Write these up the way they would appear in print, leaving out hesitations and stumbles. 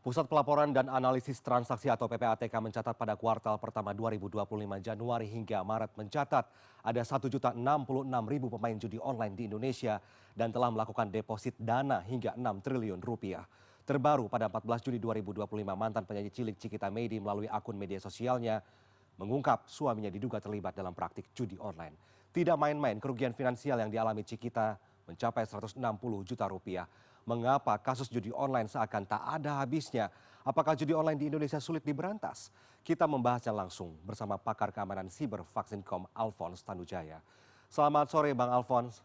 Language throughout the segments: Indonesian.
Pusat Pelaporan dan Analisis Transaksi atau PPATK mencatat pada kuartal pertama 2025 Januari hingga Maret mencatat ada 1.066.000 pemain judi online di Indonesia dan telah melakukan deposit dana hingga 6 triliun rupiah. Terbaru pada 14 Juni 2025 mantan penyanyi cilik Cikita Meidy melalui akun media sosialnya mengungkap suaminya diduga terlibat dalam praktik judi online. Tidak main-main kerugian finansial yang dialami Cikita mencapai 160 juta rupiah. Mengapa kasus judi online seakan tak ada habisnya? Apakah judi online di Indonesia sulit diberantas? Kita membahasnya langsung bersama pakar keamanan siber Vaksinkom Alphonse Tanujaya. Selamat sore Bang Alphonse.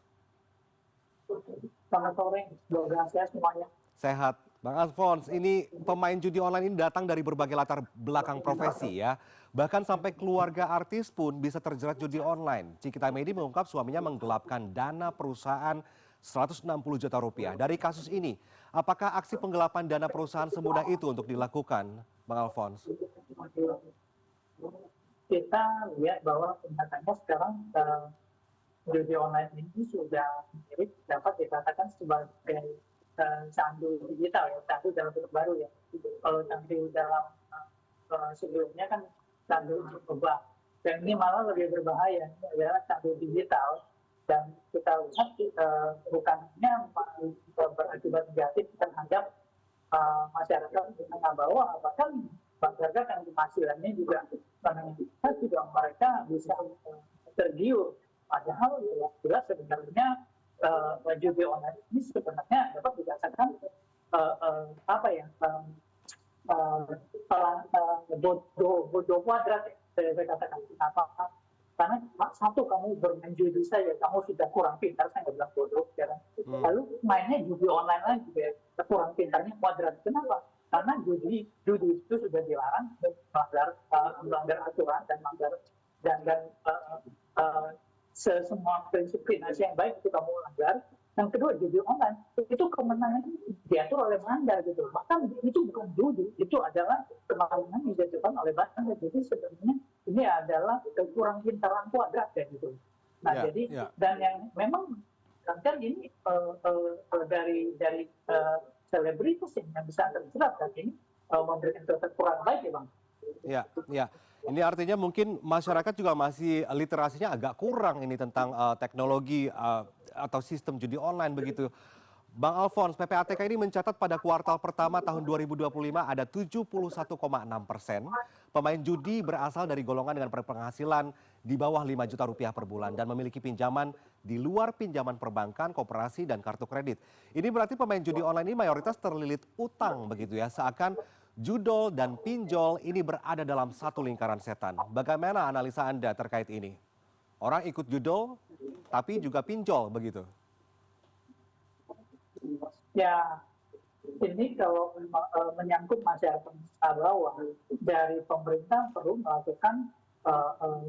Selamat sore, semoga sehat semuanya. Sehat. Bang Alphonse, ini pemain judi online ini datang dari berbagai latar belakang profesi ya. Bahkan sampai keluarga artis pun bisa terjerat judi online. Cikita Meidy mengungkap suaminya menggelapkan dana perusahaan 160 juta rupiah. Dari kasus ini, apakah aksi penggelapan dana perusahaan semudah itu untuk dilakukan, Bang Alphonse? Kita lihat bahwa kenyataannya sekarang judi online ini sudah mirip dapat dikatakan sebagai candu digital ya, candu dalam bentuk baru ya. Kalau candu dalam sebelumnya kan candu berubah. Dan ini malah lebih berbahaya, ini adalah candu digital. Dan kita lihat bukan hanya berakibat negatif terhadap masyarakat menengah bawah, bahkan masyarakat yang penghasilannya juga menengah juga mereka bisa tergiur. Padahal ya, jelas sebenarnya judi online ini sebenarnya dapat dirasakan bodoh kuadrat, saya katakan. Kenapa? Karena satu, kamu bermain judi saja, kamu sudah kurang pintar, saya nggak bilang bodoh sekarang. Lalu mainnya judi online lagi, ya, kurang pintarnya kuadrat. Kenapa? Karena judi itu sudah dilarang, melanggar aturan dan semua prinsip finansial yang baik itu kamu langgar. Yang kedua, judi online itu kemenangan diatur oleh Belanda gitu. Bahkan itu bukan judi, itu adalah kemenangan yang dijatuhkan oleh Belanda. Jadi sebenarnya ini adalah kekurang pintaran kuadrat ya gitu. Nah dan yang memang kan ini dari selebritis yang bisa terjerat dan ini memberikan efek kurang baik ya Bang. Ya. Ini artinya mungkin masyarakat juga masih literasinya agak kurang ini tentang teknologi atau sistem judi online begitu. Bang Alphonse, PPATK ini mencatat pada kuartal pertama tahun 2025 ada 71,6% pemain judi berasal dari golongan dengan penghasilan di bawah 5 juta rupiah per bulan dan memiliki pinjaman di luar pinjaman perbankan, koperasi, dan kartu kredit. Ini berarti pemain judi online ini mayoritas terlilit utang begitu ya, seakan judol dan pinjol ini berada dalam satu lingkaran setan. Bagaimana analisa Anda terkait ini? Orang ikut judol tapi juga pinjol begitu. Ya, ini kalau menyangkut masyarakat bawah, dari pemerintah perlu melakukan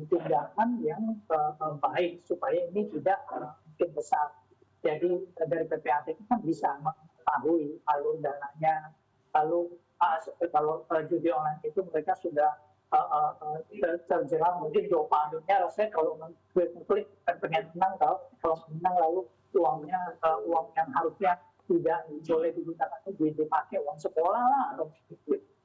tindakan yang baik supaya ini tidak makin besar. Jadi dari PPATK kan bisa mengetahui alur dananya, lalu kalau judi online itu mereka sudah terjerat mungkin dopaminnya, rasanya kalau klik pengen menang, kalau menang lalu uang yang harusnya tidak boleh digunakan dipakai uang sekolah lah atau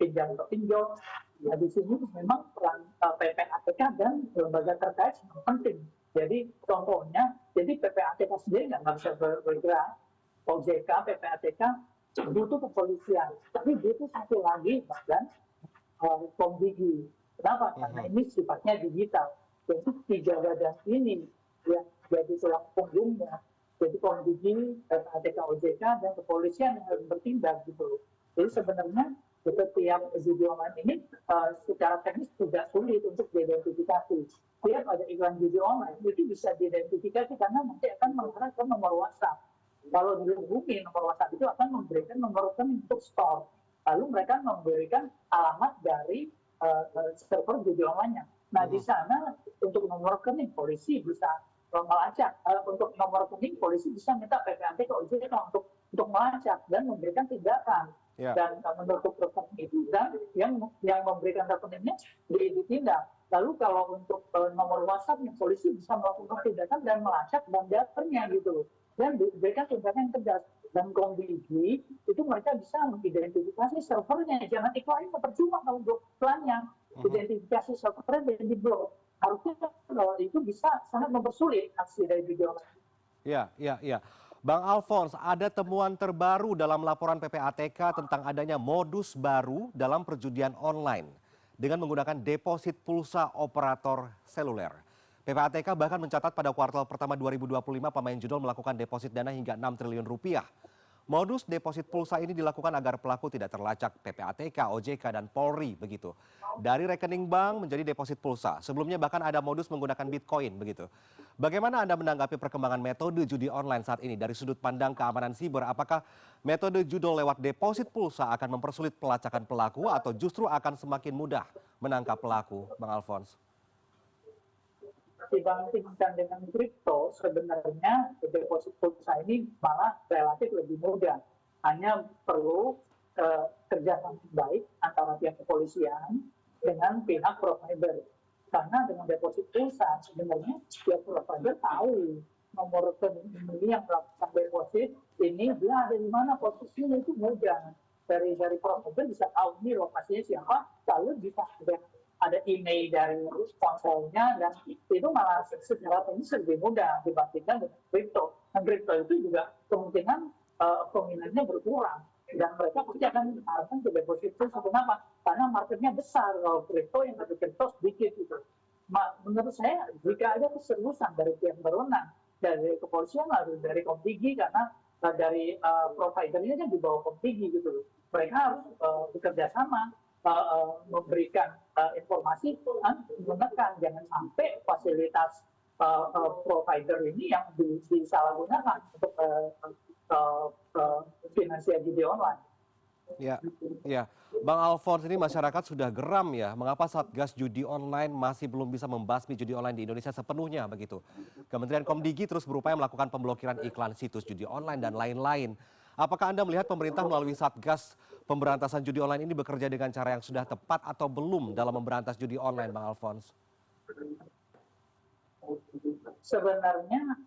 pinjam atau pinjol. Nah di sini memang peran PPATK dan lembaga terkait sangat penting. Jadi contohnya, jadi PPATK sendiri nggak bisa bergerak, OJK, PPATK butuh kepolisian, tapi butuh satu lagi badan Komdigi. Kenapa? Karena ini sifatnya digital. Jadi tiga badan ini ya jadi tulang punggungnya. Jadi Komdigi, PPATK, OJK, dan kepolisian yang harus bertindak gitu. Jadi sebenarnya setiap judi online ini secara teknis tidak sulit untuk diidentifikasi. Setiap ada iklan judi online itu bisa diidentifikasi karena nanti akan mengarah ke nomor WhatsApp. Kalau dihubungi nomor WhatsApp itu akan memberikan nomor rekening untuk store. Lalu mereka memberikan alamat dari server judi online-nya. Nah di sana untuk nomor rekening polisi bisa melacak, untuk nomor rekening polisi bisa minta PPATK OJK untuk melacak dan memberikan tindakan dan menutup rekening itu, dan yang memberikan rekeningnya ditindak. Lalu kalau untuk nomor WhatsApp yang polisi bisa melakukan tindakan dan melacak dan daftarnya gitu, dan diberikan tindakan yang tegas. dan Komdigi itu mereka bisa mengidentifikasi servernya. Jangan iklannya percuma kalau iklannya identifikasi servernya dan diblok. Harusnya itu bisa sangat mempersulit aksi dari video. Ya, ya, ya. Bang Alphonse, ada temuan terbaru dalam laporan PPATK tentang adanya modus baru dalam perjudian online dengan menggunakan deposit pulsa operator seluler. PPATK bahkan mencatat pada kuartal pertama 2025 pemain judul melakukan deposit dana hingga 6 triliun rupiah. Modus deposit pulsa ini dilakukan agar pelaku tidak terlacak PPATK, OJK, dan Polri begitu. Dari rekening bank menjadi deposit pulsa. Sebelumnya bahkan ada modus menggunakan Bitcoin begitu. Bagaimana Anda menanggapi perkembangan metode judi online saat ini dari sudut pandang keamanan siber? Apakah metode judul lewat deposit pulsa akan mempersulit pelacakan pelaku atau justru akan semakin mudah menangkap pelaku, Bang Alphonse? Dibandingkan dengan kripto, sebenarnya deposit pulsa ini malah relatif lebih mudah. Hanya perlu kerjasama baik antara pihak kepolisian dengan pihak provider. Karena dengan deposit pulsa, sebenarnya pihak provider tahu nomor rekening yang melakukan deposit ini dia ada di mana posisinya, itu mudah. Dari provider bisa tahu ini lokasinya siapa, lalu bisa ada email dari sponsornya, dan itu malah secara teknis lebih mudah dibandingkan dengan kripto. Dan kripto itu juga kemungkinan peminatnya berkurang dan mereka pasti akan mengarahkan ke deposit itu. Kenapa? Karena marketnya besar. Kalau kripto yang ada kripto sedikit gitu. Menurut saya jika ada keseriusan dari pihak berwenang, dari kepolisian lalu dari Komdigi, karena dari providernya kan di bawah Komdigi gitu. Mereka harus bekerja sama memberikan informasi menekan jangan sampai fasilitas provider ini yang disalahgunakan untuk finansial judi online. Ya, ya. Bang Alphonse, ini masyarakat sudah geram ya. Mengapa Satgas Judi Online masih belum bisa membasmi judi online di Indonesia sepenuhnya begitu? Kementerian Komdigi terus berupaya melakukan pemblokiran iklan situs judi online dan lain-lain. Apakah Anda melihat pemerintah melalui Satgas pemberantasan judi online ini bekerja dengan cara yang sudah tepat atau belum dalam memberantas judi online, Bang Alphonse? Sebenarnya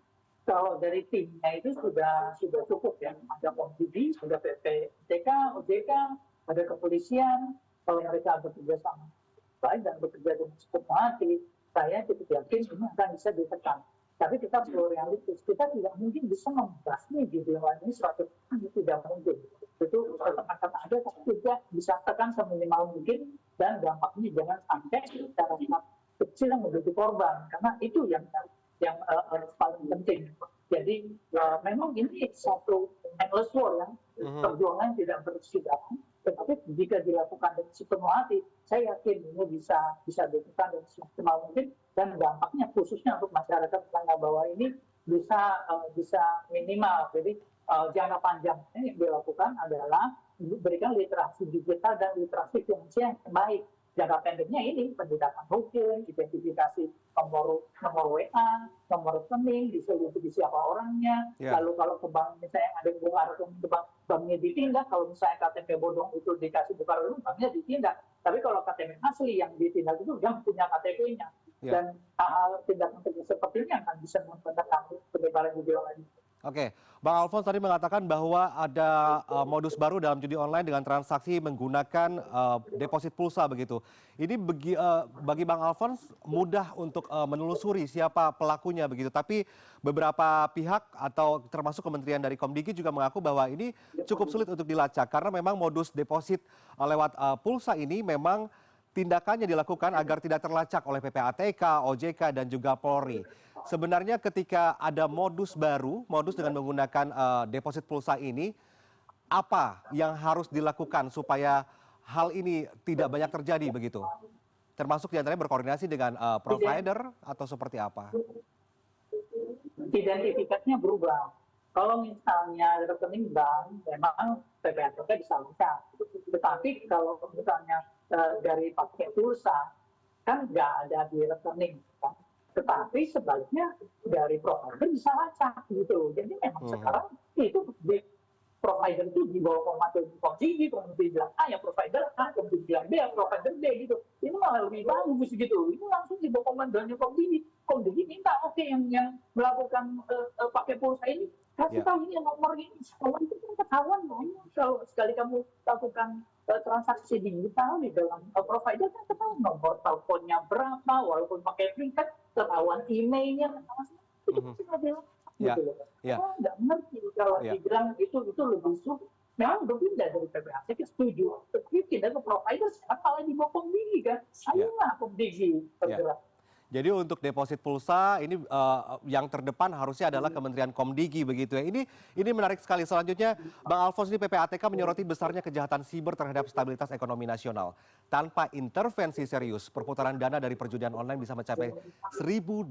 kalau dari timnya itu sudah cukup ya. Ada Komdigi, sudah PPATK, OJK, ada kepolisian. Kalau mereka bekerja sama baik dan bekerja dengan cukup hati, saya cukup yakin ini akan bisa ditekan. Tapi kita perlu realistis, kita tidak mungkin bisa membasmi judi online ini 100%, tidak mungkin. Itu tetap akan ada, tapi juga bisa tekan seminimal mungkin, dan dampaknya jangan sampai secara kecil yang menjadi korban, karena itu yang paling penting. Jadi memang ini satu endless war ya, perjuangan tidak berkesudahan, tetapi jika dilakukan dengan sepenuh hati, saya yakin ini bisa dilakukan dengan semaksimal mungkin, dan dampaknya khususnya untuk masyarakat menengah bawah ini bisa minimal. Jadi jangka panjangnya yang dilakukan adalah berikan literasi digital dan literasi finansial yang baik. Jangka pendeknya ini pendidikan hukum, identifikasi nomor WA, nomor rekening, diselidiki siapa orangnya. Yeah. Lalu kalau ke bank misalnya ada buka rekening ke banknya ditindak. Kalau misalnya KTP bodong itu dikasih buka rekening, banknya ditindak. Tapi kalau KTP asli yang ditindak itu yang punya KTP-nya. Yeah. Dan hal tindakan seperti ini akan bisa menekan penyebaran judi online. Oke, Bang Alphonse tadi mengatakan bahwa ada modus baru dalam judi online dengan transaksi menggunakan deposit pulsa begitu. Ini bagi Bang Alphonse mudah untuk menelusuri siapa pelakunya begitu. Tapi beberapa pihak atau termasuk kementerian dari Komdigi juga mengaku bahwa ini cukup sulit untuk dilacak karena memang modus deposit lewat pulsa ini memang tindakannya dilakukan agar tidak terlacak oleh PPATK, OJK, dan juga Polri. Sebenarnya ketika ada modus baru, modus dengan menggunakan deposit pulsa ini, apa yang harus dilakukan supaya hal ini tidak banyak terjadi begitu? Termasuk diantaranya berkoordinasi dengan provider atau seperti apa? Identifikasinya berubah. Kalau misalnya rekening bank, memang PPATK bisa lacak. Tetapi kalau misalnya dari pakai pulsa, kan nggak ada di rekening. Tetapi sebaliknya dari provider bisa lacak gitu. Jadi memang sekarang itu di provider itu di bawah komando Komdigi, Komdigi bilang A ya provider A, Komdigi bilang B ya provider B gitu. Ini malah lebih bagus gitu. Ini langsung di bawah komandonya Komdigi. Komdigi minta yang melakukan pakai pulsa ini kasih tahu ini nomor ini, kalau itu awan banyak kalau sekali kamu lakukan transaksi digital di dalam provider kan ketahuan nomor teleponnya berapa, walaupun pakai link kan ketahuan emailnya, itu Mhm. pasti nggak dilakukan Ya, gitu loh. ya, Saya nggak mengerti kalau ya, dibilang itu lebih sulit. Memang berpindah dari PPATK setuju, tapi pindah ke provider sekarang malah dibokong gigi kan. ya, Ayolah Komdigi ya. bergerak. Jadi untuk deposit pulsa ini yang terdepan harusnya adalah Kementerian Komdigi begitu ya. Ini menarik sekali. Selanjutnya Bang Alfons di PPATK menyoroti besarnya kejahatan siber terhadap stabilitas ekonomi nasional. Tanpa intervensi serius, perputaran dana dari perjudian online bisa mencapai 1.200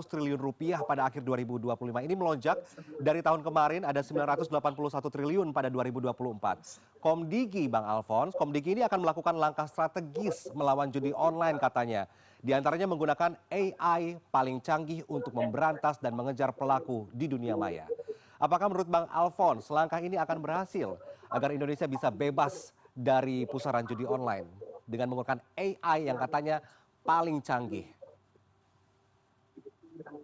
triliun rupiah pada akhir 2025. Ini melonjak dari tahun kemarin ada 981 triliun pada 2024. Komdigi Bang Alfons, Komdigi ini akan melakukan langkah strategis melawan judi online katanya. Di antaranya menggunakan AI paling canggih untuk memberantas dan mengejar pelaku di dunia maya. Apakah menurut Bang Alfons langkah ini akan berhasil agar Indonesia bisa bebas dari pusaran judi online dengan menggunakan AI yang katanya paling canggih?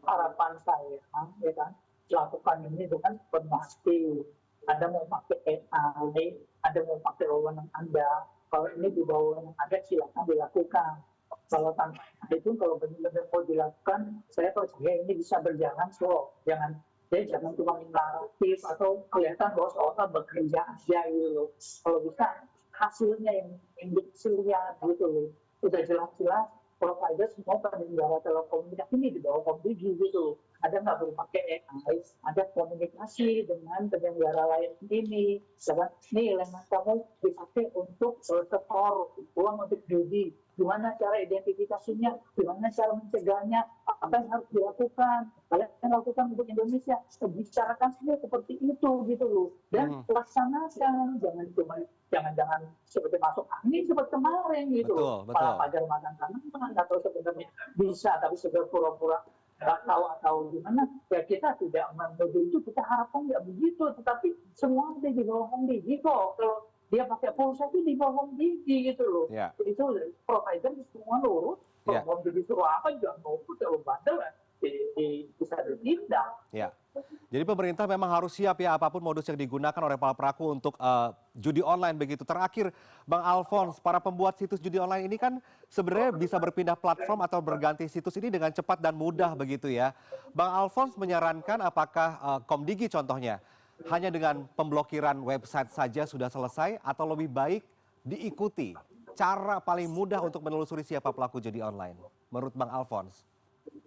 Harapan saya ya kan lakukan ini dengan pasti. Anda mau pakai AI, Anda mau pakai wewenang Anda, kalau ini di bawah wewenang Anda silakan dilakukan. Kalau tanpa itu kalau benar-benar mau dilakukan, saya percaya ini bisa berjalan slow. Jangan cuma imperatif atau kelihatan bahwa seolah bekerja aja gitu loh. Kalau bisa hasilnya yang dilihat gitu loh. Udah jelas-jelas provider semua penyelenggara telekomunikasi ini di bawah Komdigi gitu. Ada nggak perlu pakai AI, ada komunikasi dengan penyelenggara lain ini. Misalkan, nih elemen kamu dipakai untuk setor uang untuk judi. Gimana cara identifikasinya, gimana cara mencegahnya, apa yang harus dilakukan, kalian lakukan untuk Indonesia, bicarakan saja seperti itu gitu loh, dan laksanakan, jangan seperti masuk angin seperti kemarin gitu loh, Betul, malah betul. pagar makan kanan atau sebenarnya bisa tapi sudah pura-pura nggak tahu atau gimana, ya kita tidak menuju itu, kita harapkan nggak begitu, tetapi semua ada di bawah Komdigi kok. Kalau dia pakai pulsa itu di bawah Komdigi gitu loh. Ya, Itu provider semua nurut, kalau ya, Komdigi suruh apa juga nurut, kalau bandel ya bisa ditindak. ya. Jadi pemerintah memang harus siap ya apapun modus yang digunakan oleh para pelaku untuk judi online begitu. Terakhir, Bang Alfons, para pembuat situs judi online ini kan sebenarnya bisa berpindah platform atau berganti situs ini dengan cepat dan mudah begitu ya. Bang Alfons menyarankan apakah Komdigi contohnya hanya dengan pemblokiran website saja sudah selesai atau lebih baik diikuti cara paling mudah untuk menelusuri siapa pelaku judi online menurut Bang Alfons?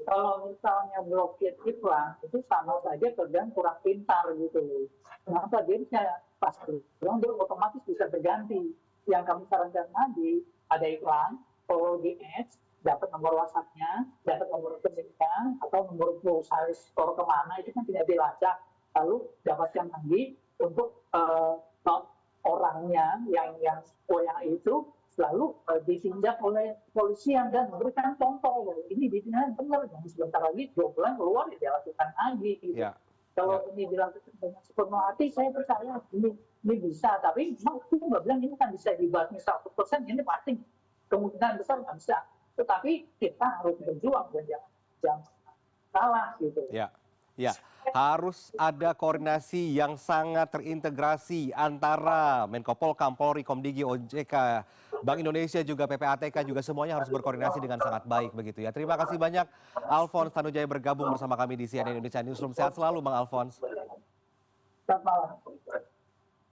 Kalau misalnya blokir iklan, itu sama saja kerjaan kurang pintar gitu loh. Kenapa dia bisa pas bilang dia otomatis bisa berganti. Yang kami sarankan tadi, ada iklan, follow di ads, dapat nomor WhatsApp-nya, dapat nomor rekeningnya, atau nomor pulsa store kemana, itu kan tidak dilacak. Lalu dapatkan lagi untuk orangnya yang itu lalu ditindak oleh polisian dan memberikan contoh bahwa ini ditindak benar, dan sebentar lagi 2 bulan keluar ya dilakukan lagi. Gitu. Ya, Kalau ya. ini dilakukan dengan sepenuh hati, saya percaya ini bisa. Tapi aku nggak bilang ini kan bisa dibasmi 100%, ini pasti kemungkinan besar nggak bisa. Tetapi kita harus berjuang dan jangan salah gitu. Ya, ya, harus ada koordinasi yang sangat terintegrasi antara Menko Polkam, Polri, Komdigi, OJK, Bank Indonesia juga PPATK juga semuanya harus berkoordinasi dengan sangat baik begitu ya. Terima kasih banyak Alfons Tanujaya bergabung bersama kami di CNN Indonesia Newsroom. Sehat selalu Bang Alfons. Selamat malam.